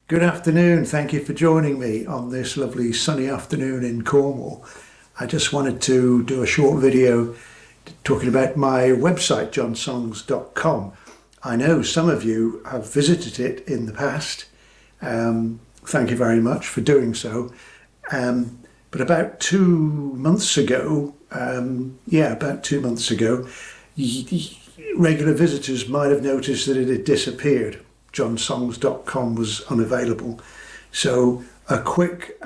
Good afternoon. Thank you for joining me on this lovely sunny afternoon in Cornwall. I just wanted to do a short video talking about my website, johnsongs.com. I know some of you have visited it in the past. Thank you very much for doing so. But about 2 months ago, regular visitors might have noticed that it had disappeared. johnsongs.com was unavailable. So a quick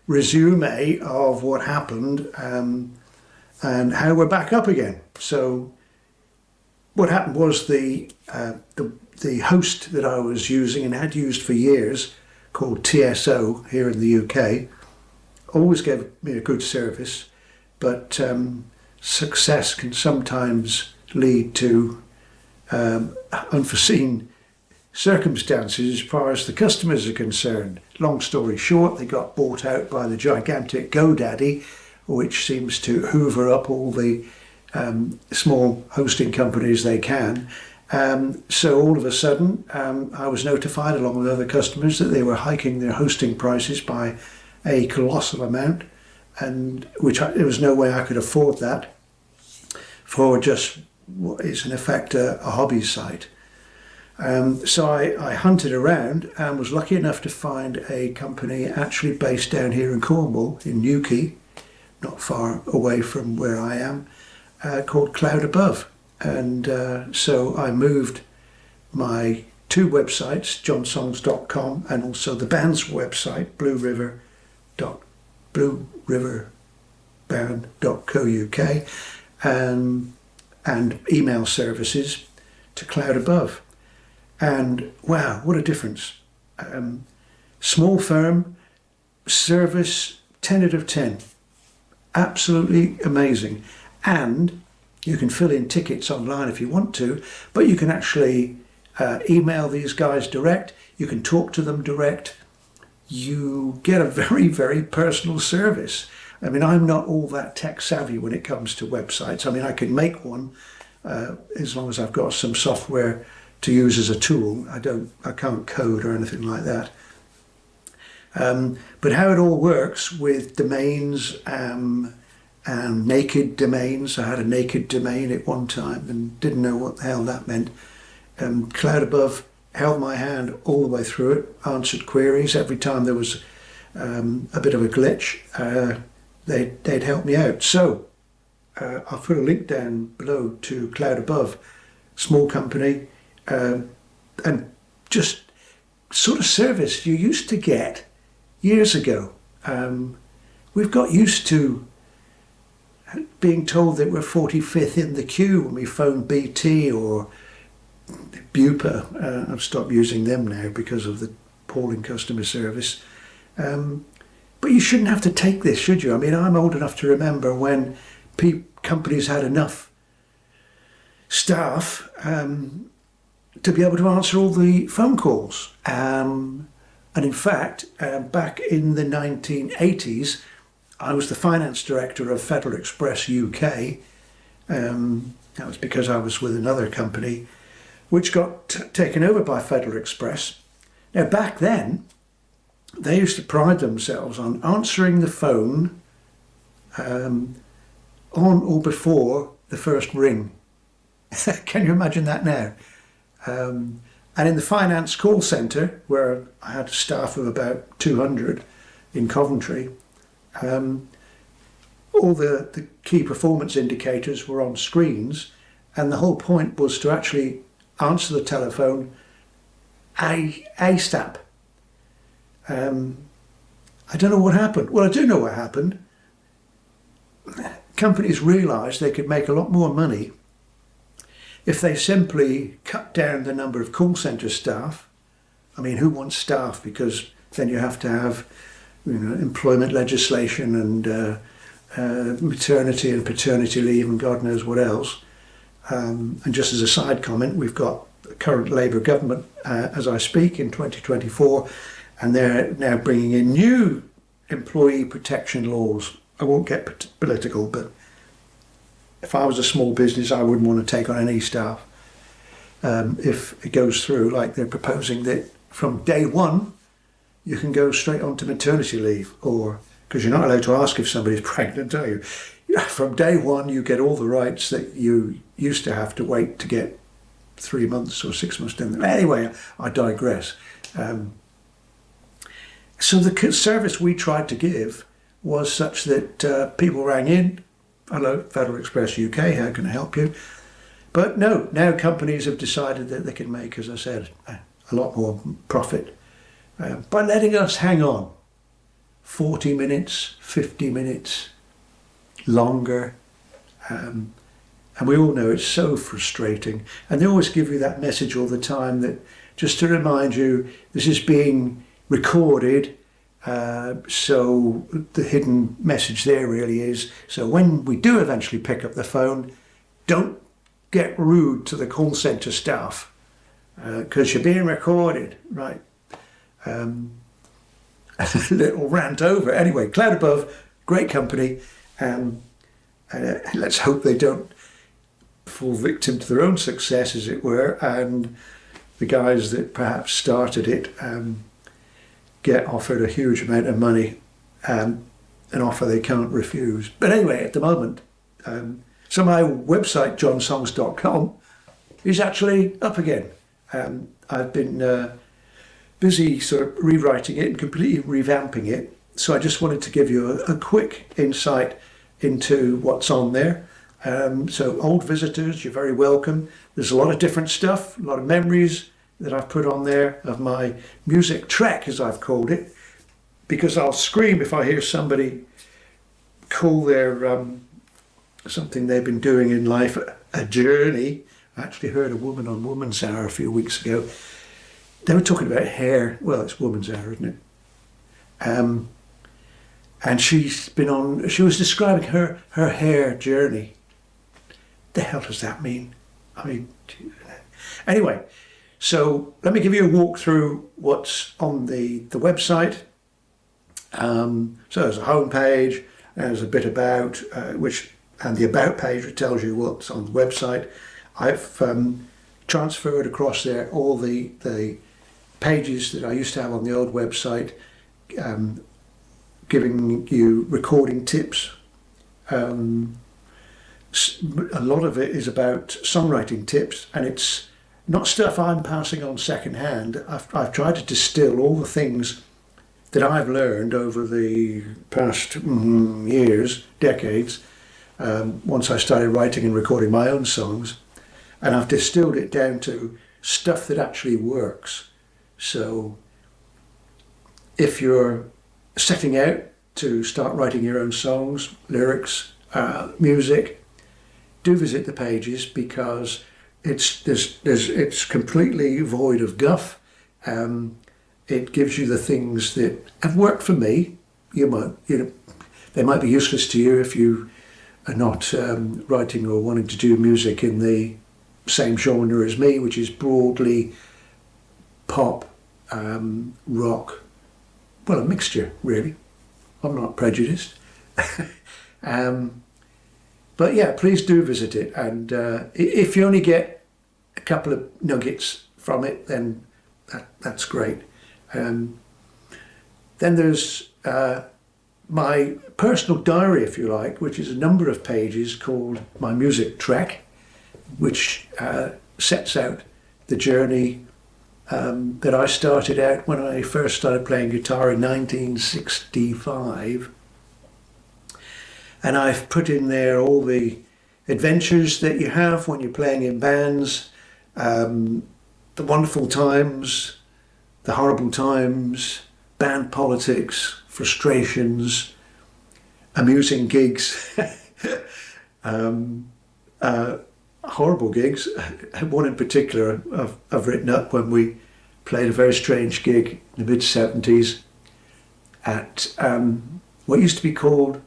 resume of what happened and how we're back up again. So what happened was the host that I was using and had used for years, called TSO here in the UK, always gave me a good service, but success can sometimes lead to unforeseen circumstances as far as the customers are concerned. Long story short, they got bought out by the gigantic GoDaddy, which seems to hoover up all the small hosting companies they can. So all of a sudden, I was notified along with other customers that they were hiking their hosting prices by a colossal amount, and there was no way I could afford that for just what is in effect a hobby site. So I hunted around and was lucky enough to find a company actually based down here in Cornwall, in Newquay, not far away from where I am, called Cloudabove. And so I moved my two websites, johnsongs.com and also the band's website, blueriverband.co.uk, and email services to Cloudabove. And wow, what a difference. Small firm, service 10 out of 10. Absolutely amazing. And you can fill in tickets online if you want to, but you can actually email these guys direct. You can talk to them direct. You get a very, very personal service. I mean, I'm not all that tech savvy when it comes to websites. I mean, I can make one as long as I've got some software to use as a tool. I can't code or anything like that. But how it all works with domains and naked domains. I had a naked domain at one time and didn't know what the hell that meant. Cloudabove held my hand all the way through it, answered queries. Every time there was a bit of a glitch, they'd help me out. So I'll put a link down below to Cloudabove, small company, and just sort of service you used to get years ago. We've got used to being told that we're 45th in the queue when we phone BT or Bupa. I've stopped using them now because of the appalling customer service. But you shouldn't have to take this, should you? I mean, I'm old enough to remember when companies had enough staff to be able to answer all the phone calls. And in fact, back in the 1980s, I was the finance director of Federal Express UK. That was because I was with another company which got taken over by Federal Express. Now back then, they used to pride themselves on answering the phone on or before the first ring. Can you imagine that now? And in the finance call centre, where I had a staff of about 200 in Coventry, all the key performance indicators were on screens, and the whole point was to actually answer the telephone ASAP. I don't know what happened. Well, I do know what happened. Companies realised they could make a lot more money if they simply cut down the number of call centre staff. I mean, who wants staff? Because then you have to have, employment legislation and maternity and paternity leave and God knows what else. And just as a side comment, we've got the current Labour government as I speak in 2024, and they're now bringing in new employee protection laws. I won't get political, but if I was a small business, I wouldn't want to take on any staff if it goes through like they're proposing, that from day one you can go straight on to maternity leave, or because you're not allowed to ask if somebody's pregnant, are you? From day one, you get all the rights that you used to have to wait to get 3 months or 6 months down there. Anyway, I digress. So the service we tried to give was such that people rang in, hello, Federal Express UK, how can I help you? But no, now companies have decided that they can make, as I said, a lot more profit by letting us hang on 40 minutes, 50 minutes, longer. And we all know it's so frustrating. And they always give you that message all the time that just to remind you, this is being recorded. So the hidden message there really is, so when we do eventually pick up the phone, don't get rude to the call centre staff because you're being recorded, right? A little rant over. Anyway, Cloudabove, great company. And let's hope they don't fall victim to their own success, as it were, and the guys that perhaps started it get offered a huge amount of money, an offer they can't refuse. But anyway, at the moment, so my website, johnsongs.com, is actually up again. I've been busy sort of rewriting it and completely revamping it. So I just wanted to give you a quick insight into what's on there. So old visitors, you're very welcome. There's a lot of different stuff, a lot of memories that I've put on there of my music trek, as I've called it, because I'll scream if I hear somebody call their something they've been doing in life a journey. I actually heard a woman on Woman's Hour a few weeks ago. They were talking about hair. Well, it's Woman's Hour, isn't it? And she was describing her hair journey. The hell does that mean? I mean, anyway, so let me give you a walk through what's on the website. So there's a home page, there's a bit about, and the about page that tells you what's on the website. I've transferred across there all the pages that I used to have on the old website, giving you recording tips. A lot of it is about songwriting tips, and it's not stuff I'm passing on secondhand. I've tried to distill all the things that I've learned over the past years, decades, once I started writing and recording my own songs, and I've distilled it down to stuff that actually works. So if you're setting out to start writing your own songs, lyrics, music, do visit the pages, because it's completely void of guff. It gives you the things that have worked for me. They might be useless to you if you are not writing or wanting to do music in the same genre as me, which is broadly pop, rock, well, a mixture really. I'm not prejudiced. But yeah, please do visit it, and if you only get a couple of nuggets from it, then that's great. Then there's my personal diary, if you like, which is a number of pages called My Music Trek, which sets out the journey that I started out when I first started playing guitar in 1965. And I've put in there all the adventures that you have when you're playing in bands, the wonderful times, the horrible times, band politics, frustrations, amusing gigs, horrible gigs. One in particular I've written up when we played a very strange gig in the mid-70s at what used to be called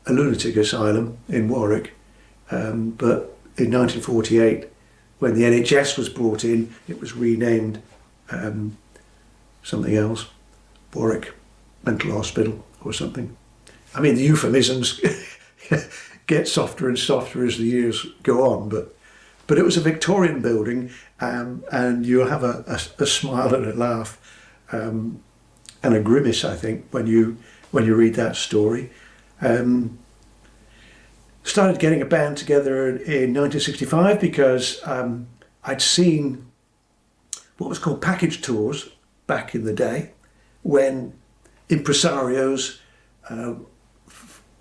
a lunatic asylum in Warwick, but in 1948, when the NHS was brought in, it was renamed something else, Warwick Mental Hospital or something. I mean, the euphemisms get softer and softer as the years go on, but it was a Victorian building, and you'll have a smile and a laugh and a grimace, I think, when you read that story. Started getting a band together in 1965 because I'd seen what was called package tours back in the day, when impresarios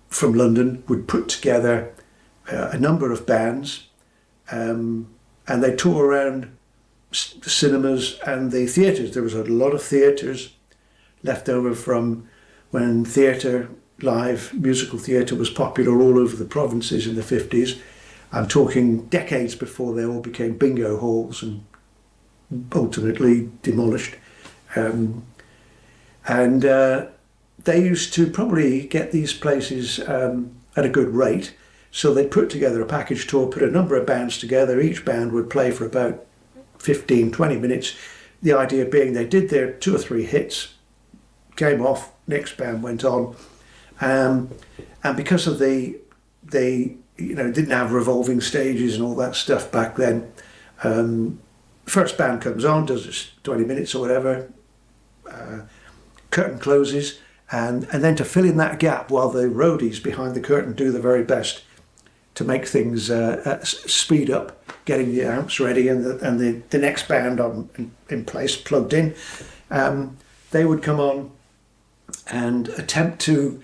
from London would put together a number of bands, and they tour around the cinemas and the theatres. There was a lot of theatres left over from when live musical theatre was popular all over the provinces in the 50s. I'm talking decades before they all became bingo halls and ultimately demolished. They used to probably get these places at a good rate. So they put together a package tour, put a number of bands together. Each band would play for about 15, 20 minutes. The idea being they did their 2 or 3 hits, came off, next band went on. And because of they didn't have revolving stages and all that stuff back then, first band comes on, does 20 minutes or whatever, curtain closes, and then to fill in that gap while the roadies behind the curtain do their very best to make things speed up, getting the amps ready and the next band in place, plugged in, they would come on and attempt to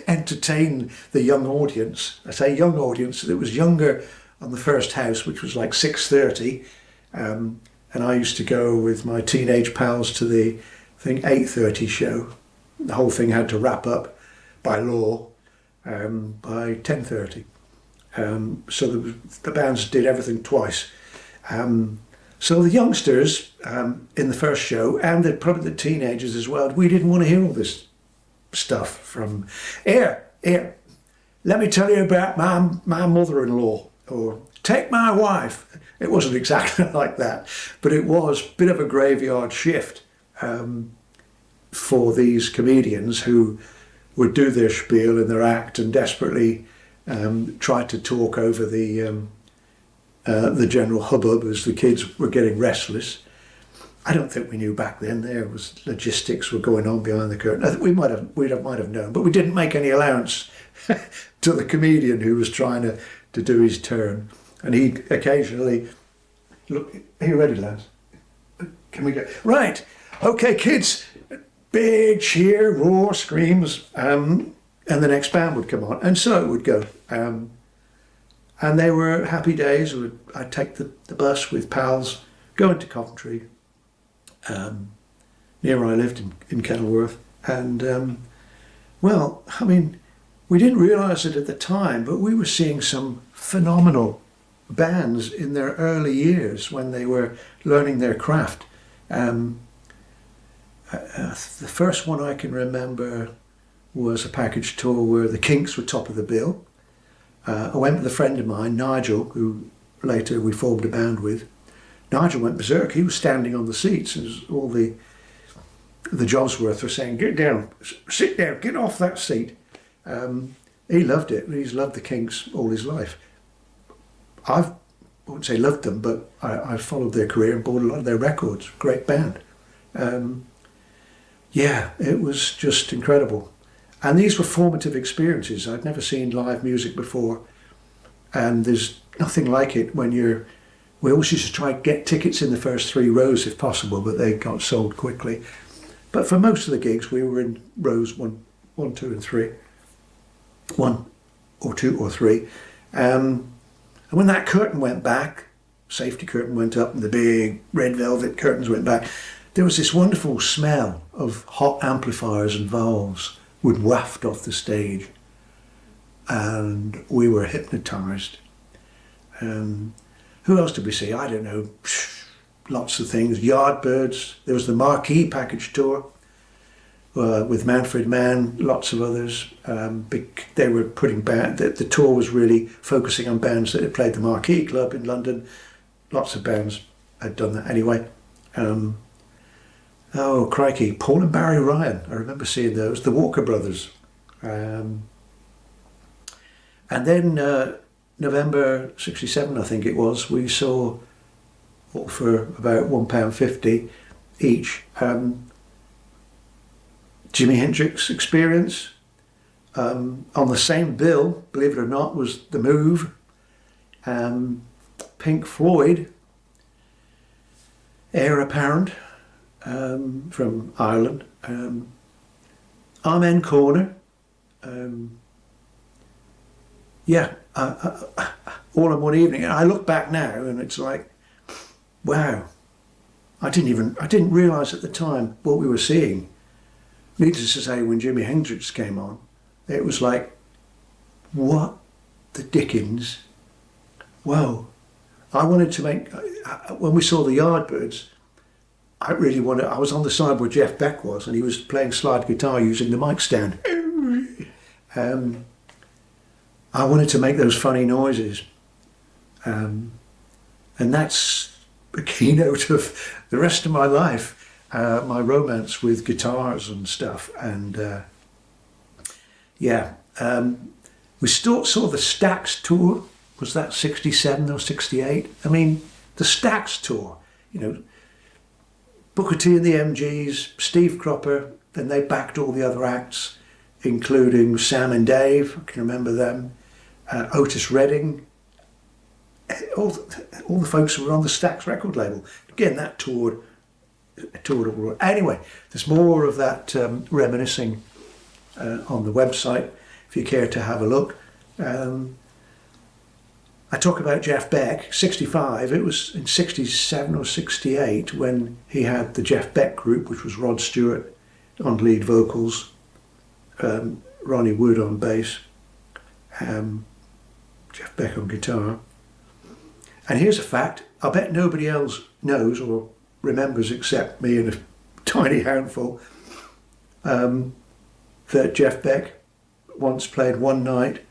entertain the young audience. I say young audience, it was younger on the first house, which was like 6:30, and I used to go with my teenage pals to the, I think, 8:30 show. The whole thing had to wrap up by law by 10:30. So the bands did everything twice. So the youngsters in the first show, and probably the teenagers as well, we didn't want to hear all this stuff from, here, let me tell you about my mother-in-law, or take my wife. It wasn't exactly like that, but it was a bit of a graveyard shift for these comedians who would do their spiel and their act and desperately try to talk over the general hubbub as the kids were getting restless. I don't think we knew back then there was logistics were going on behind the curtain. I think we might have known, but we didn't make any allowance to the comedian who was trying to do his turn. And he occasionally, look, are you ready, lads? Can we go? Right, okay, kids, big cheer, roar, screams, and the next band would come on, and so it would go. And they were happy days. I'd take the bus with pals, go into Coventry, near where I lived in Kenilworth. And, well, I mean, we didn't realise it at the time, but we were seeing some phenomenal bands in their early years when they were learning their craft. The first one I can remember was a package tour where the Kinks were top of the bill. I went with a friend of mine, Nigel, who later we formed a band with. Nigel went berserk. He was standing on the seats, and all the Josworth were saying, "Get down, sit down, get off that seat." He loved it. He's loved the Kinks all his life. I wouldn't say loved them, but I followed their career and bought a lot of their records. Great band. Yeah, it was just incredible. And these were formative experiences. I'd never seen live music before, and there's nothing like it when we always used to try to get tickets in the first 3 rows if possible, but they got sold quickly. But for most of the gigs, we were in rows 1, 2 and 3. 1 or 2 or 3. And when that curtain went back, safety curtain went up and the big red velvet curtains went back, there was this wonderful smell of hot amplifiers and valves would waft off the stage, and we were hypnotised. Who else did we see? I don't know, lots of things. Yardbirds, there was the Marquee package tour with Manfred Mann, lots of others. They were putting the tour was really focusing on bands that had played the Marquee Club in London. Lots of bands had done that anyway. Oh, crikey, Paul and Barry Ryan, I remember seeing those, the Walker Brothers. And then November 67, I think it was, we saw, all for about £1.50 each, Jimi Hendrix experience. On the same bill, believe it or not, was The Move, Pink Floyd, Heir Apparent from Ireland, Amen Corner, all in one evening. And I look back now and it's like, wow, I didn't realise at the time what we were seeing. Needless to say, when Jimi Hendrix came on, it was like, what the dickens? Wow. I wanted to make, when we saw the Yardbirds, I was on the side where Jeff Beck was, and he was playing slide guitar using the mic stand. I wanted to make those funny noises. And that's the keynote of the rest of my life, my romance with guitars and stuff. And we still saw the Stax tour. Was that 67 or 68? I mean, the Stax tour, you know, Booker T and the MGs, Steve Cropper, then they backed all the other acts, including Sam and Dave, I can remember them, Otis Redding, all the folks who were on the Stax record label. Again, that toured. Anyway, there's more of that reminiscing on the website, if you care to have a look. I talk about Jeff Beck, 65, it was in 67 or 68 when he had the Jeff Beck Group, which was Rod Stewart on lead vocals, Ronnie Wood on bass, Jeff Beck on guitar. And here's a fact, I bet nobody else knows or remembers except me and a tiny handful, that Jeff Beck once played one night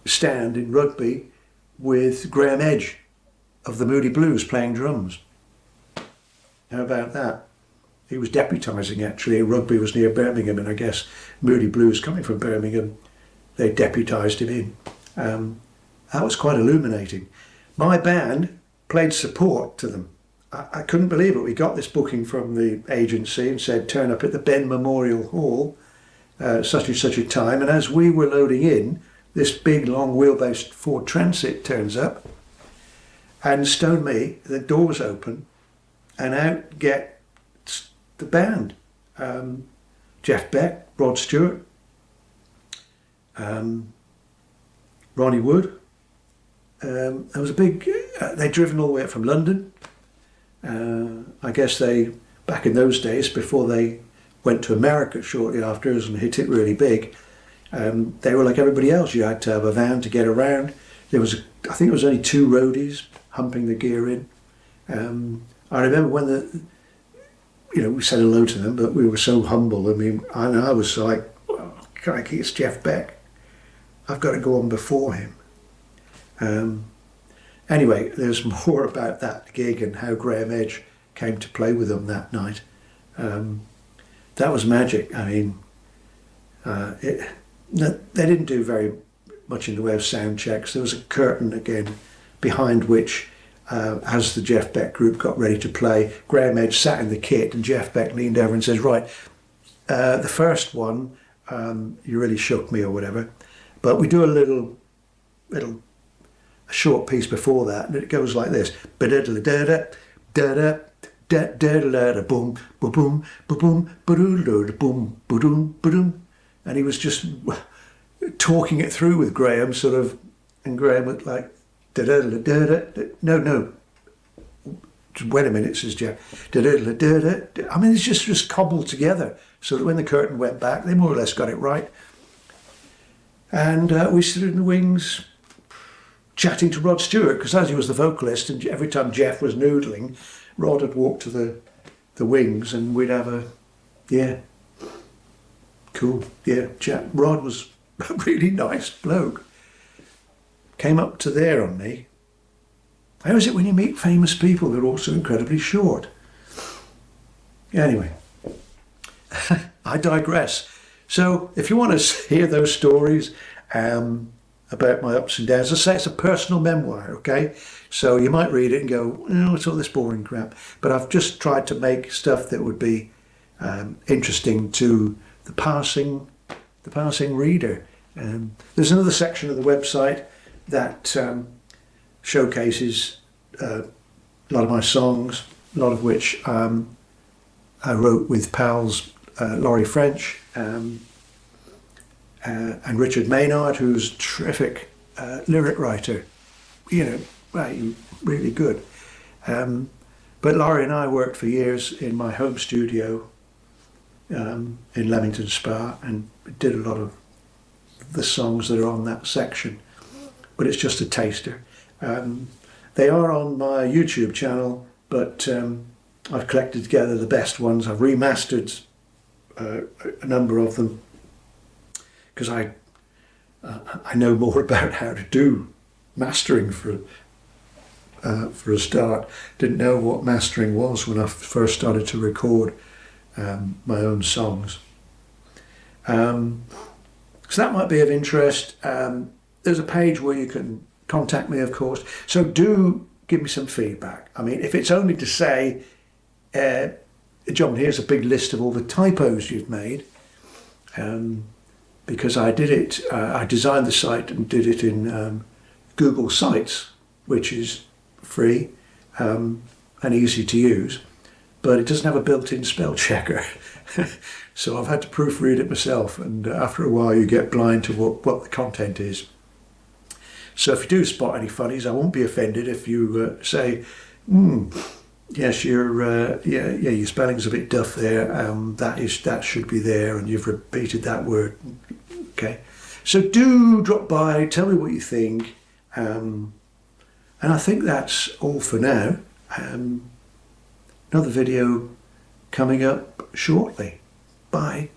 stand in Rugby with Graham Edge of the Moody Blues playing drums. How about that? He was deputising actually. Rugby was near Birmingham, and I guess Moody Blues, coming from Birmingham, they deputised him in. That was quite illuminating. My band played support to them. I couldn't believe it. We got this booking from the agency and said turn up at the Ben Memorial Hall such and such a time, and as we were loading in, this big long wheelbase Ford Transit turns up, and stone me, the doors open, and out get the band. Jeff Beck, Rod Stewart, Ronnie Wood. There was a big, they'd driven all the way up from London. I guess back in those days, before they went to America shortly after us and hit it really big, they were like everybody else. You had to have a van to get around. I think it was only 2 roadies humping the gear in. I remember when we said hello to them, but we were so humble. I mean, I was like, oh, crikey, it's Jeff Beck. I've got to go on before him. Anyway, there's more about that gig and how Graham Edge came to play with them that night. That was magic. I mean, they didn't do very much in the way of sound checks. There was a curtain again behind which, as the Jeff Beck Group got ready to play, Graham Edge sat in the kit and Jeff Beck leaned over and says, right, the first one, you really shook me or whatever, but we do a short piece before that, and it goes like this: ba-da-da-da-da, da-da, da-da-da-da, boom, ba-boom, ba-boom, ba-doo-da-da, boom, ba-doom, ba-doom. And he was just talking it through with Graham, sort of, and Graham would like, da-da-da-da-da, no, wait a minute, says Jeff, da-da-da-da-da. I mean, it's just cobbled together, so that when the curtain went back, they more or less got it right. And we stood in the wings, chatting to Rod Stewart, because as he was the vocalist, and every time Jeff was noodling, Rod would walk to the wings and we'd have a, cool, Rod was a really nice bloke. Came up to there on me. How is it when you meet famous people, they're also incredibly short? Anyway, I digress. So if you want to hear those stories, about my ups and downs. I say it's a personal memoir, okay? So you might read it and go, oh, it's all this boring crap. But I've just tried to make stuff that would be interesting to the passing reader. There's another section of the website that showcases a lot of my songs, a lot of which I wrote with pals Laurie French and Richard Maynard, who's a terrific lyric writer. You know, really good. But Laurie and I worked for years in my home studio in Leamington Spa and did a lot of the songs that are on that section. But it's just a taster. They are on my YouTube channel, but I've collected together the best ones. I've remastered a number of them because I know more about how to do mastering for a start. Didn't know what mastering was when I first started to record my own songs. So that might be of interest. There's a page where you can contact me, of course. So do give me some feedback. I mean, if it's only to say, John, here's a big list of all the typos you've made, because I did it, I designed the site and did it in Google Sites, which is free and easy to use, but it doesn't have a built-in spell checker. So I've had to proofread it myself, and after a while you get blind to what the content is. So if you do spot any funnies, I won't be offended if you say, yes, your spelling's a bit duff there. That should be there, and you've repeated that word. Okay, so do drop by, tell me what you think, and I think that's all for now. Another video coming up shortly. Bye.